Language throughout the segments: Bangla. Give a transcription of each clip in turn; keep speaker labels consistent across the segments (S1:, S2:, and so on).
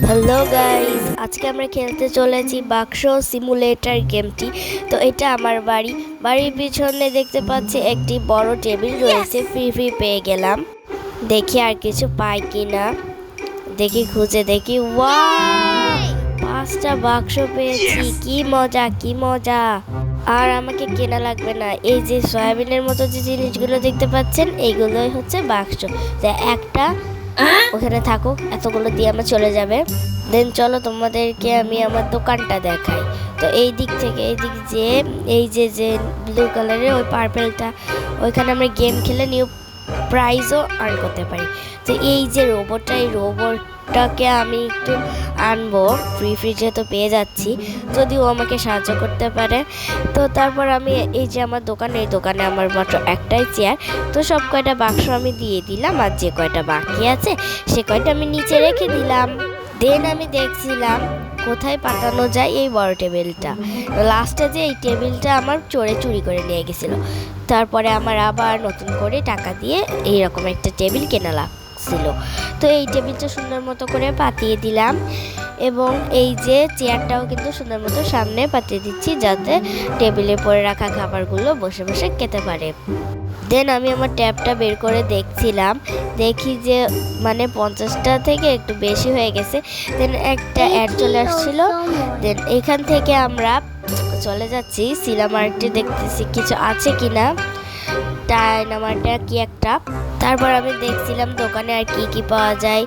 S1: হ্যালো গাইস, আজকে আমরা খেলতে চলেছি বাক্স সিমুলেটর গেমটি। তো এটা আমার বাড়ির পিছনে দেখতে পাচ্ছি একটি বড় টেবিল রয়েছে। ফ্রি পেয়ে গেলাম। দেখি আর কিছু পাই কিনা, দেখি খুঁজে দেখি। ওয়াও, 5টা বাক্স পেয়েছি। কি মজা কি মজা। আর আমাকে কেনা লাগবে না। এই যে সয়াবিনের মতো যে জিনিসগুলো দেখতে পাচ্ছেন, এইগুলোই হচ্ছে বাক্স। যে একটা ওখানে থাকুক, এতগুলো দিয়ে আমার চলে যাবে। দেন চলো তোমাদেরকে আমি আমার দোকানটা দেখাই। তো এই দিক থেকে এই দিক যে এই যে যে ব্লু কালারের ওই পার্পেলটা, ওইখানে আমরা গেম খেলে নিউ প্রাইজও আর্ন করতে পারি। তো এই যে রোবটটা, এই রোবটটাকে আমি একটু আনবো। ফ্রি যেহেতু পেয়ে যাচ্ছি, যদি ও আমাকে সাহায্য করতে পারে। তো তারপর আমি এই যে আমার দোকান, এই দোকানে আমার মাত্র একটাই চেয়ার। তো সব কয়টা বাক্স আমি দিয়ে দিলাম, আর যে কয়টা বাকি আছে সে কয়টা আমি নিচে রেখে দিলাম। দেন আমি দেখছিলাম কোথায় পাতানো যায় এই বড় টেবিলটা। লাস্টে যে এই টেবিলটা আমার চুরি করে নিয়ে গেছিলো। তারপরে আমার আবার নতুন করে টাকা দিয়ে এইরকম একটা টেবিল কেনা লাগছিল। তো এই টেবিলটা সুন্দর মতো করে পাতিয়ে দিলাম, এবং এই যে চেয়ারটাও কিন্তু সুন্দর মতো সামনে পাতিয়ে দিচ্ছি, যাতে টেবিলে পরে রাখা খাবারগুলো বসে বসে খেতে পারে। দেন আমি আমার ট্যাবটা বের করে দেখছিলাম, দেখি যে মানে 50টা থেকে একটু বেশি হয়ে গেছে। দেন একটা অ্যাড চলে আসছিল। দেন এখান থেকে আমরা চলে যাচ্ছি সিলামার্টে, দেখতেছি কিছু আছে কিনা। ডায়নামাইটটা কি একটা। তারপর আমি দেখছিলাম দোকানে আর কি পাওয়া যায়,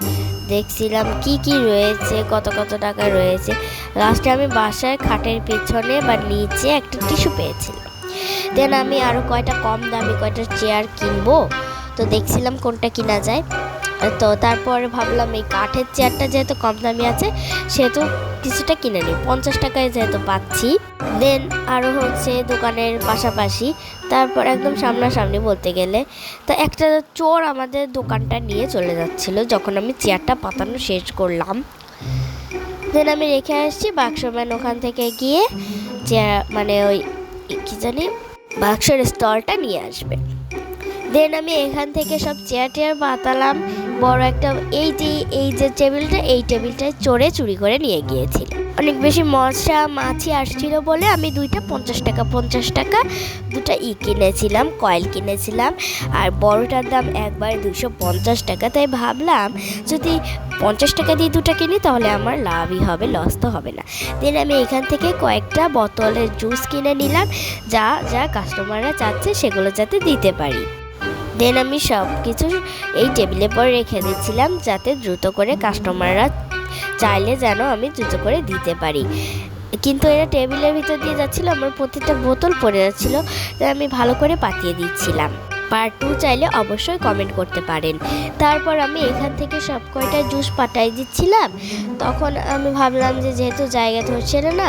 S1: দেখছিলাম কি রয়েছে, কত টাকা রয়েছে। লাস্টে আমি বাসায় খাটের পিছনে বা নিচে একটা টিস্যু পেয়েছিলাম। দেন আমি আরও কয়টা কম দামি কয়টা চেয়ার কিনবো। তো দেখছিলাম কোনটা কিনা যায়। তো তারপরে ভাবলাম এই কাঠের চেয়ারটা যেহেতু কম দামি আছে, সেহেতু কিছুটা কিনে নিই, 50 টাকায় যেহেতু পাচ্ছি। দেন আরও হচ্ছে দোকানের পাশাপাশি, তারপর একদম সামনাসামনি বলতে গেলে, তো একটা চোর আমাদের দোকানটা নিয়ে চলে যাচ্ছিল যখন আমি চেয়ারটা পাতানো শেষ করলাম। দেন আমি রেখে আসছি, বাক্সম্যান ওখান থেকে গিয়ে চেয়ার মানে ওই কি জানি বাক্সের স্টলটা নিয়ে আসবে। দেন আমি এখান থেকে সব চেয়ার পাতালাম। বড় একটা এই যে টেবিলটায় চুরি করে নিয়ে গিয়েছিল। অনেক বেশি মাছি আসছিল বলে আমি দুইটা 50 টাকা দুটা কিনেছিলাম, কয়েল কিনেছিলাম। আর বড়টার দাম একবার 250 টাকা। তাই ভাবলাম যদি 50 টাকা দিয়ে দুটা কিনি তাহলে আমার লাভই হবে, লস তো হবে না। দেন আমি এখান থেকে কয়েকটা বোতলের জুস কিনে নিলাম, যা কাস্টমাররা চাচ্ছে সেগুলো যাতে দিতে পারি। দেন আমি সব কিছু এই টেবিলে পরে রেখে দিচ্ছিলাম, যাতে দ্রুত করে কাস্টমাররা চাইলে যেন আমি দ্রুত করে দিতে পারি। কিন্তু এরা টেবিলের ভিতর দিয়ে যাচ্ছিলো, আমার প্রতিটা বোতল পড়ে যাচ্ছিলো। তাই আমি ভালো করে পাতিয়ে দিচ্ছিলাম। পার্ট 2 চাইলে অবশ্যই কমেন্ট করতে পারেন। তারপর আমি এখান থেকে সব কয়টা জুস পাঠাই দিচ্ছিলাম। তখন আমি ভাবলাম যে যেহেতু জায়গা ধরছিল না,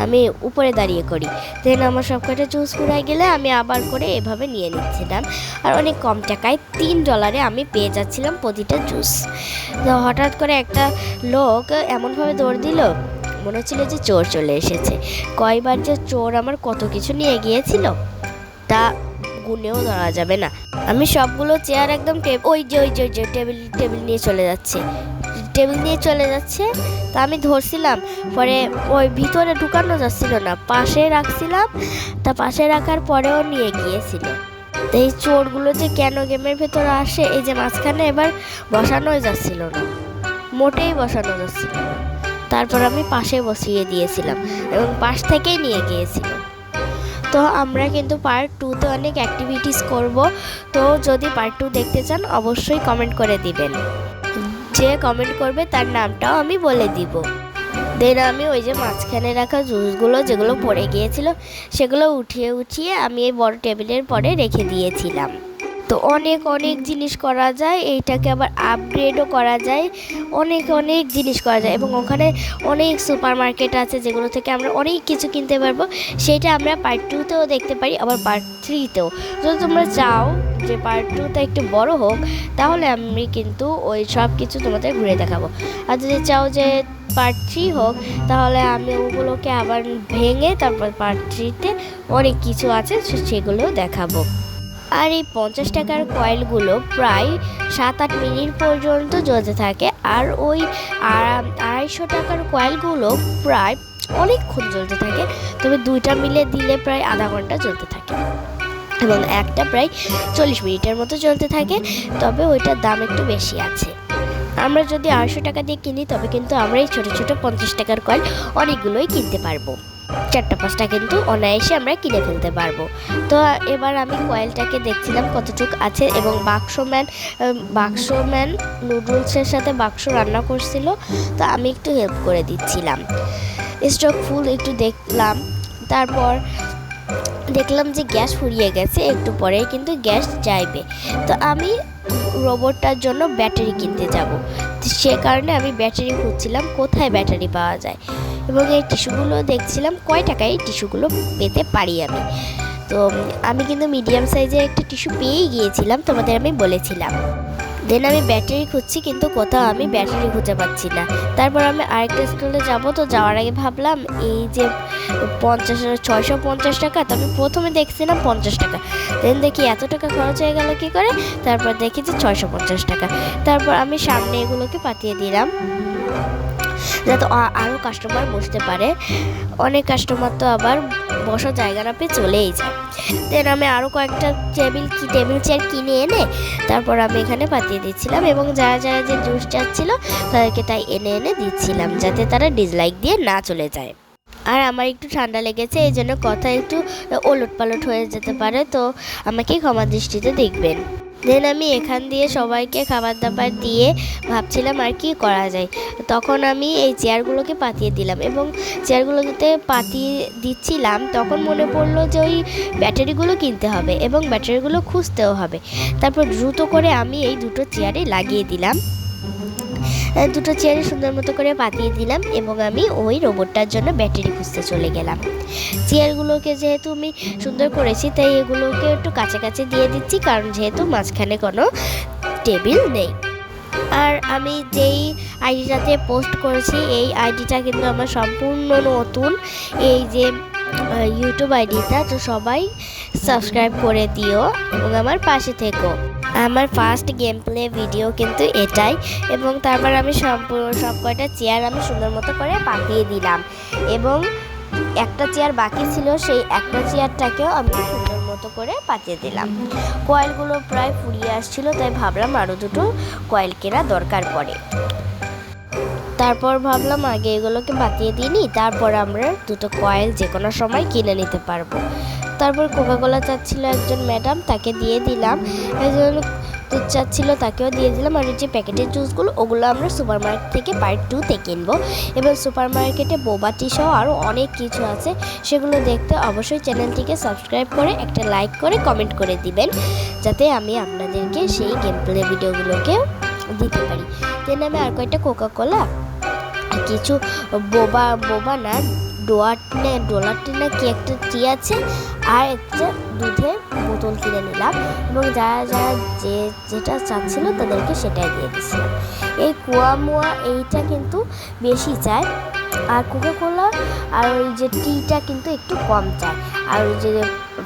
S1: আমি উপরে দাঁড়িয়ে করি। দেন আমার সব কয়টা জুস ফুরাই গেলে আমি আবার করে এভাবে নিয়ে নিচ্ছিলাম। আর অনেক কম টাকায় $3 আমি পেয়ে যাচ্ছিলাম প্রতিটা জুস। তো হঠাৎ করে একটা লোক এমনভাবে দৌড় দিল, মনে হচ্ছিল যে চোর চলে এসেছে। কয়বার যে চোর আমার কত কিছু নিয়ে গিয়েছিল তা গুনেও ধরা যাবে না। আমি সবগুলো চেয়ার একদম ওই যে টেবিল নিয়ে চলে যাচ্ছে। তা আমি ধরছিলাম, পরে ওই ভিতরে ঢুকানো যাচ্ছিল না, পাশে রাখছিলাম। তা পাশে রাখার পরেও নিয়ে গিয়েছিল। তো এই চোরগুলো যে কেন গেমের ভেতরে আসে, এই যে মাঝখানে এবার বসানোই যাচ্ছিল না, মোটেই বসানো যাচ্ছিল না। তারপর আমি পাশে বসিয়ে দিয়েছিলাম এবং পাশ থেকেই নিয়ে গিয়েছিল। তো আমরা কিন্তু পার্ট 2তে অনেক অ্যাক্টিভিটিস করব। তো যদি পার্ট 2 দেখতে চান অবশ্যই কমেন্ট করে দিবেন। যে কমেন্ট করবে তার নামটাও আমি বলে দিব। দেন আমি ওই যে মাঝখানে রাখা জুসগুলো যেগুলো পড়ে গিয়েছিল সেগুলো উঠিয়ে আমি এই বড় টেবিলের পরে রেখে দিয়েছিলাম। তো অনেক জিনিস করা যায়, এইটাকে আবার আপগ্রেডও করা যায়, অনেক জিনিস করা যায়। এবং ওখানে অনেক সুপার মার্কেট আছে যেগুলো থেকে আমরা অনেক কিছু কিনতে পারবো। সেটা আমরা পার্ট 2তেও দেখতে পারি, আবার পার্ট 3তেও। যদি তোমরা চাও যে পার্ট 2টা একটু বড় হোক, তাহলে আমি কিন্তু ওই সব কিছু তোমাদের ঘুরে দেখাবো। আর যদি চাও যে পার্ট 3 হোক, তাহলে আমি ওগুলোকে আবার ভেঙে তারপর পার্ট 3তে অনেক কিছু আছে সেগুলোও দেখাবো। আর এই 50 টাকার কয়েলগুলো প্রায় 7-8 মিনিট পর্যন্ত জ্বলতে থাকে। আর ওই 2.5 250 টাকার কয়েলগুলো প্রায় অনেকক্ষণ জ্বলতে থাকে, তবে দুইটা মিলে দিলে প্রায় আধা ঘন্টা জ্বলতে থাকে এবং একটা প্রায় 40 মিনিটের মতো চলতে থাকে, তবে ওইটার দাম একটু বেশি আছে। আমরা যদি 250 টাকা দিয়ে কিনি তবে কিন্তু আমরা এই ছোটো ছোটো 50 টাকার কয়েল অনেকগুলোই কিনতে পারবো, 4-5টা কিন্তু অনায়াসে আমরা কিনে ফেলতে পারবো। তো এবার আমি কয়েলটাকে দেখছিলাম কতটুক আছে, এবং বাক্সম্যান নুডলসের সাথে বাক্স রান্না করছিল, তো আমি একটু হেল্প করে দিচ্ছিলাম। স্টক ফুল একটু দেখলাম, তারপর দেখলাম যে গ্যাস ফুরিয়ে গেছে, একটু পরে কিন্তু গ্যাস চাইবে। তো আমি রোবটটার জন্য ব্যাটারি কিনতে যাব, সে কারণে আমি ব্যাটারি খুঁজছিলাম কোথায় ব্যাটারি পাওয়া যায়, এবং এই টিস্যুগুলো দেখছিলাম কয় টাকায় এই টিস্যুগুলো পেতে পারি আমি। তো আমি কিন্তু মিডিয়াম সাইজের একটা টিস্যু পেয়েই গিয়েছিলাম, তোমাদের আমি বলেছিলাম। দেন আমি ব্যাটারি খুঁজছি, কিন্তু কোথাও আমি ব্যাটারি খুঁজে পাচ্ছি না। তারপর আমি আরেকটা স্টলে যাব, তো যাওয়ার আগে ভাবলাম এই যে 650 টাকা, তো আমি প্রথমে দেখছিলাম 50 টাকা, দেন দেখি এত টাকা খরচ হয়ে গেল কী করে, তারপর দেখি যে 650 টাকা। তারপর আমি সামনে এগুলোকে পাঠিয়ে দিলাম যাতে আরও কাস্টমার বসতে পারে। অনেক কাস্টমার তো আবার বসার জায়গা না পেয়ে চলেই যায়। দেন আমি আরও কয়েকটা টেবিল চেয়ার কিনে এনে তারপর আমি এখানে পাঠিয়ে দিচ্ছিলাম, এবং যারা যারা যে জুস চাচ্ছিল তাদেরকে তাই এনে এনে দিচ্ছিলাম যাতে তারা ডিসলাইক দিয়ে না চলে যায়। আর আমার একটু ঠান্ডা লেগেছে, এই জন্য কথা একটু ওলটপালট হয়ে যেতে পারে, তো আমাকে ক্ষমা দৃষ্টিতে দেখবেন। দেন আমি এখান দিয়ে সবাইকে খাবার দাবার দিয়ে ভাবছিলাম আর কি করা যায়, তখন আমি এই চেয়ারগুলোকে পাঠিয়ে দিলাম, এবং চেয়ারগুলোতে পাঠিয়ে দিচ্ছিলাম তখন মনে পড়লো যে ওই ব্যাটারিগুলো কিনতে হবে এবং ব্যাটারিগুলো খুঁজতেও হবে। তারপর দ্রুত করে আমি এই দুটো চেয়ারে লাগিয়ে দিলাম, দুটো চেয়ারে সুন্দর মতো করে পাঠিয়ে দিলাম, এবং আমি ওই রোবটটার জন্য ব্যাটারি খুঁজতে চলে গেলাম। চেয়ারগুলোকে যেহেতু আমি সুন্দর করেছি তাই এগুলোকে একটু কাছাকাছি দিয়ে দিচ্ছি, কারণ যেহেতু মাঝখানে কোনো টেবিল নেই। আর আমি যেই আইডিটাতে পোস্ট করেছি এই আইডিটা কিন্তু আমার সম্পূর্ণ নতুন, এই যে ইউটিউব আইডিটা, তো সবাই সাবস্ক্রাইব করে দিও এবং আমার পাশে থেকো। আমার ফার্স্ট গেম প্লে ভিডিও কিন্তু এটাই, এবং তারপর আমি সব কয়টা চেয়ার আমি সুন্দর মতো করে পাঠিয়ে দিলাম, এবং একটা চেয়ার বাকি ছিল সেই একটা চেয়ারটাকেও আমি সুন্দর মতো করে পাঠিয়ে দিলাম। কয়েলগুলো প্রায় ফুরিয়ে আসছিল, তাই ভাবলাম আরও দুটো কয়েল কেনা দরকার পড়ে। তারপর ভাবলাম আগে এগুলোকে বাতিয়ে দিই, তারপর আমরা দুটো কয়েল যে কোনো সময় কিনে নিতে পারবো। তারপর কোকাকোলা চাচ্ছিল একজন ম্যাডাম, তাকে দিয়ে দিলাম। একজন দুধ চাচ্ছিল, তাকেও দিয়ে দিলাম। আর যে প্যাকেটের জুসগুলো ওগুলো আমরা সুপার মার্কেট থেকে পার্ট 2-তে কিনবো, এবং সুপার মার্কেটে বোবা টি সহ আরও অনেক কিছু আছে, সেগুলো দেখতে অবশ্যই চ্যানেলটিকে সাবস্ক্রাইব করে একটা লাইক করে কমেন্ট করে দিবেন, যাতে আমি আপনাদেরকে সেই গেম প্লে ভিডিওগুলোকে দিতে পারি। দেন আমি আর কয়েকটা কোকাকোলা, কিছু বোবা না ডোলারটি না কি একটা টি আছে, আর একটা দুধের বোতল কিনে নিলাম, এবং যারা যারা যেটা চাচ্ছিল তাদেরকে সেটাই দিয়ে দিচ্ছিলাম। এই কুয়ামুয়া এইটা কিন্তু বেশি চায়, আর কোকাকোলা আর ওই যে টিটা কিন্তু একটু কম চায়, আর ওই যে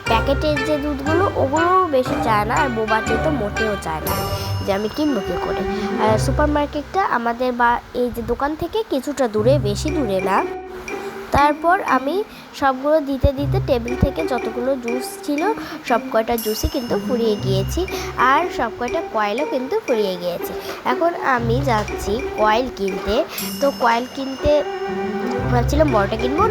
S1: প্যাকেটের যে দুধগুলো ওগুলো বেশি চায় না, আর বোবা টি তো মোটেও চায় না যে আমি কিনবো কী করে। আর সুপার মার্কেটটা আমাদের বা এই যে দোকান থেকে কিছুটা দূরে, বেশি দূরে না। তারপর আমি সবগুলো দিতে দিতে টেবিল থেকে যতগুলো জুস ছিল সব কয়টা জুসই কিন্তু ফুরিয়ে গিয়েছি, আর সব কয়টা কয়েলও কিন্তু ফুরিয়ে গিয়েছে। এখন আমি যাচ্ছি কয়েল কিনতে। তো কয়েল কিনতে ভাবছিলাম বড়টা কিনবো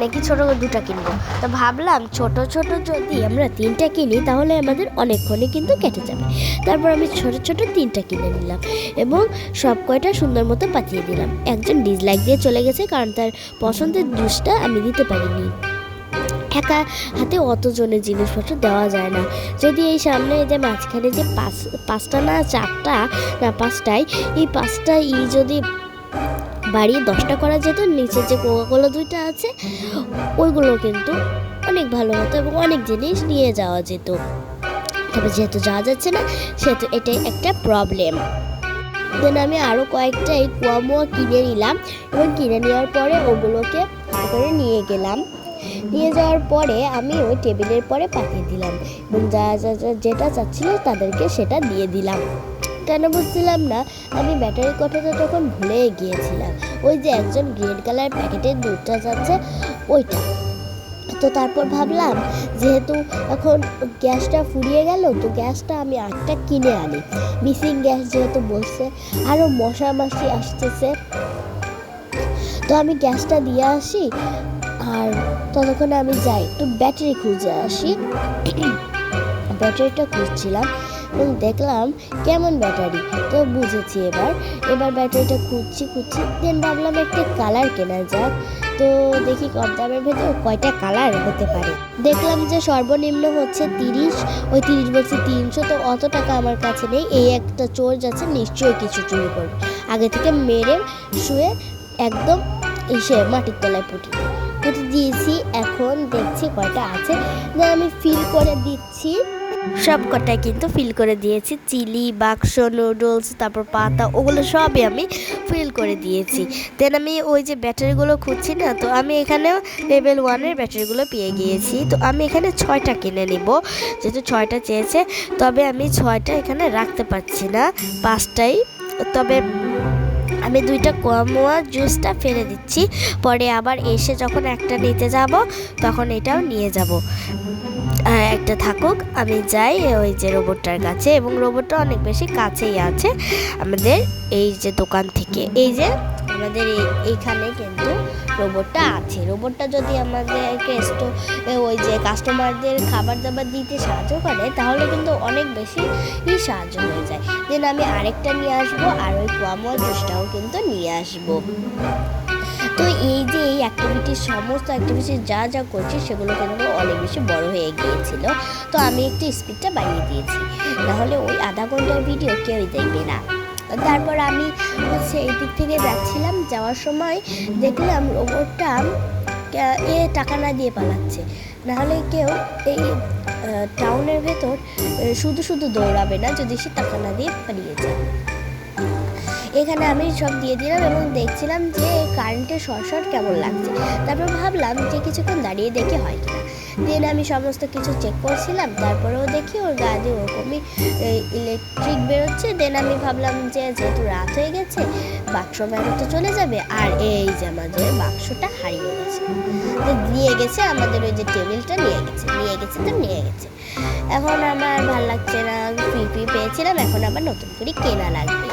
S1: নাকি ছোটো দুটো কিনবো। তো ভাবলাম ছোট ছোট যদি আমরা 3টা কিনি তাহলে আমাদের অনেকক্ষণে কিন্তু কেটে যাবে। তারপর আমি ছোট ছোট 3টা কিনে নিলাম এবং সব কয়টা সুন্দর মতো পাঠিয়ে দিলাম। একজন ডিসলাইক দিয়ে চলে গেছে, কারণ তার পছন্দের জুসটা আমি দিতে পারিনি। একা হাতে অতজনের জিনিসপত্র দেওয়া যায় না। যদি এই সামনে যে মাঝখানে যে পাঁচটা না 4টা না 5টায়, এই 5টা যদি বাড়িয়ে 10টা করা যেত, নিচে যে কোকাকোলা 2টা আছে ওইগুলো কিন্তু অনেক ভালো হতো এবং অনেক জিনিস নিয়ে যাওয়া যেত। তবে যেহেতু যাওয়া যাচ্ছে না সেহেতু এটাই একটা প্রবলেম। দেন আমি আরও কয়েকটা এই কুয়ামুয়া কিনে নিলাম এবং কিনে নেওয়ার পরে ওগুলোকে করে নিয়ে গেলাম। নিয়ে যাওয়ার পরে আমি ওই টেবিলের পরে পাঠিয়ে দিলাম এবং যেটা চাচ্ছিল তাদেরকে সেটা দিয়ে দিলাম। কেন বুঝছিলাম না, আমি ব্যাটারির কথাটা তখন ভুলে গিয়েছিলাম। ওই যে একজন গ্রিন কালার প্যাকেটের দুধটা যাচ্ছে ওইটা। তো তারপর ভাবলাম যেহেতু এখন গ্যাসটা ফুরিয়ে গেল, তো গ্যাসটা আমি আরেকটা কিনে আনি। মিসিং গ্যাস যেহেতু বলছে, আরও মশা মাছি আসতেছে, তো আমি গ্যাসটা দিয়ে আসি। আর ততক্ষণে আমি যাই একটু ব্যাটারি খুঁজে আসি। ব্যাটারিটা খুঁজছিলাম এবং দেখলাম কেমন ব্যাটারি, তো বুঝেছি এবার ব্যাটারিটা খুঁজছি। দেন ভাবলাম একটা কালার কেনা যাক। তো দেখি কম দামের ভেতর কয়টা কালার হতে পারে। দেখলাম যে সর্বনিম্ন হচ্ছে 30, ওই 30 বলছি 300। তো অত টাকা আমার কাছে নেই, এই একটা চোর যাচ্ছে নিশ্চয়ই কিছু চুরি করবে। আগে থেকে মেরে শুয়ে একদম এসে মাটির তলায় পুঁতে দিয়েছি। এখন দেখছি কয়টা আছে, আমি ফিল করে দিচ্ছি। সব কটাই কিন্তু ফিল করে দিয়েছি, চিলি, বাক্স, নুডলস, তারপর পাতা, ওগুলো সবই আমি ফিল করে দিয়েছি। দেন আমি ওই যে ব্যাটারিগুলো খুঁজছি না, তো আমি এখানেও লেভেল 1-এর ব্যাটারিগুলো পেয়ে গিয়েছি। তো আমি এখানে 6টা কিনে নিব, যেহেতু 6টা চেয়েছে। তবে আমি 6টা এখানে রাখতে পারছি না, 5টাই। তবে আমি 2টা কোয়ামোয়া জুসটা ফেলে দিচ্ছি, পরে আবার এসে যখন একটা নিতে যাব তখন এটাও নিয়ে যাব। একটা থাকুক, আমি যাই ওই যে রোবটটার কাছে, এবং রোবটটা অনেক বেশি কাছেই আছে আমাদের এই যে দোকান থেকে। এই যে আমাদের এইখানে কিন্তু রোবটটা আছে। রোবটটা যদি আমাদেরকে ওই যে কাস্টমারদের খাবার দাবার দিতে সাহায্য করে, তাহলে কিন্তু অনেক বেশি সাহায্য হয়ে যায়। দেন আমি আরেকটা নিয়ে আসবো, আর ওই কোয়ামোয়া জুসটাও কিন্তু নিয়ে আসবো। তো এই যে এই সমস্ত অ্যাক্টিভিটি যা করছি সেগুলো কিন্তু অনেক বেশি বড় হয়ে গিয়েছিল। তো আমি একটু স্পিডটা বাড়িয়ে দিয়েছি, নাহলে ওই আধা ঘন্টার ভিডিও কেউই দেখবে না। তারপর আমি হচ্ছে এই দিক থেকে যাচ্ছিলাম, যাওয়ার সময় দেখলাম রোবটটা টাকা না দিয়ে পালাচ্ছে। নাহলে কেউ এই টাউনের ভেতর শুধু দৌড়াবে না যদি সে টাকা না দিয়ে পালিয়ে যায়। এখানে আমি সব দিয়ে দিলাম এবং দেখছিলাম যে কারেন্টের শর্ট কেমন লাগছে। তারপর ভাবলাম যে কিছুক্ষণ দাঁড়িয়ে দেখে হয় কিনা। দেন আমি সমস্ত কিছু চেক করছিলাম, তারপরেও দেখি ওর গা দিয়ে ওরকমই ইলেকট্রিক বেরোচ্ছে। দেন আমি ভাবলাম যে যেহেতু রাত হয়ে গেছে, বাক্স মেরাতে চলে যাবে। আর এই যে আমাদের বাক্সটা হারিয়ে গেছে, নিয়ে গেছে আমাদের ওই যে টেবিলটা নিয়ে গেছে। এখন আমার ভাল লাগছে না, ফ্রি পেয়েছিলাম, এখন আবার নতুন করে কেনা লাগবে।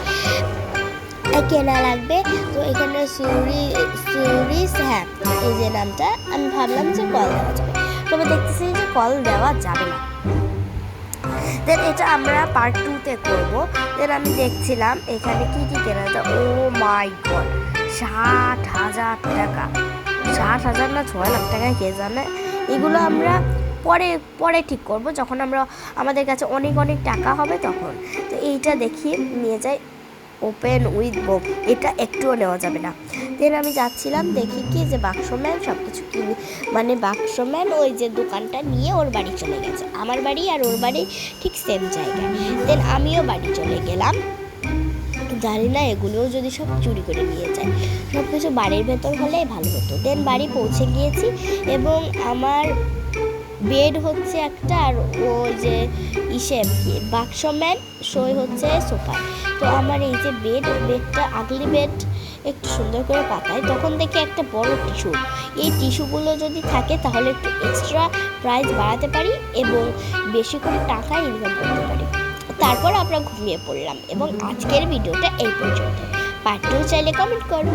S1: তো এখানে সুরিস, হ্যাঁ এই যে নামটা, আমি ভাবলাম যে কল দেওয়া যাবে, তবে দেখতেছি যে কল দেওয়া যাবে না। দেন এটা আমরা পার্ট 2-তে করবো। দেন আমি দেখছিলাম এখানে কি কেনা যায়। ও মাই গড, 60,000 টাকা, 60,000 না 6 লাখ টাকায় কে জানে। এগুলো আমরা পরে ঠিক করব, যখন আমাদের কাছে অনেক টাকা হবে তখন। তো এইটা দেখি নিয়ে যাই, ওপেন উইথ বুক, এটা একটুও নেওয়া যাবে না। দেন আমি যাচ্ছিলাম, দেখি কি যে বাক্সম্যান সব কিছু কিনে, মানে বাক্সম্যান ওই যে দোকানটা নিয়ে ওর বাড়ি চলে গেছে। আমার বাড়ি আর ওর বাড়ি ঠিক সেম জায়গায়। দেন আমিও বাড়ি চলে গেলাম, জানি না এগুলোও যদি সব চুরি করে নিয়ে যায়। সব কিছু বাড়ির ভেতর হলেই ভালো হতো। দেন বাড়ি পৌঁছে গিয়েছি এবং আমার বেড হচ্ছে একটা, আর ওই যে বাক্সম্যান সই হচ্ছে সোফা। তো আমার এই যে বেডটা আগলি বেড একটু সুন্দর করে পাতায়, তখন দেখি একটা বড় টিস্যু। এই টিস্যুগুলো যদি থাকে তাহলে একটু এক্সট্রা প্রাইস বাড়াতে পারি এবং বেশি করে টাকা ইনকাম করতে পারি। তারপর আমরা ঘুমিয়ে পড়লাম এবং আজকের ভিডিওটা এই পর্যন্ত। পার্ট 2 চাইলে কমেন্ট করো।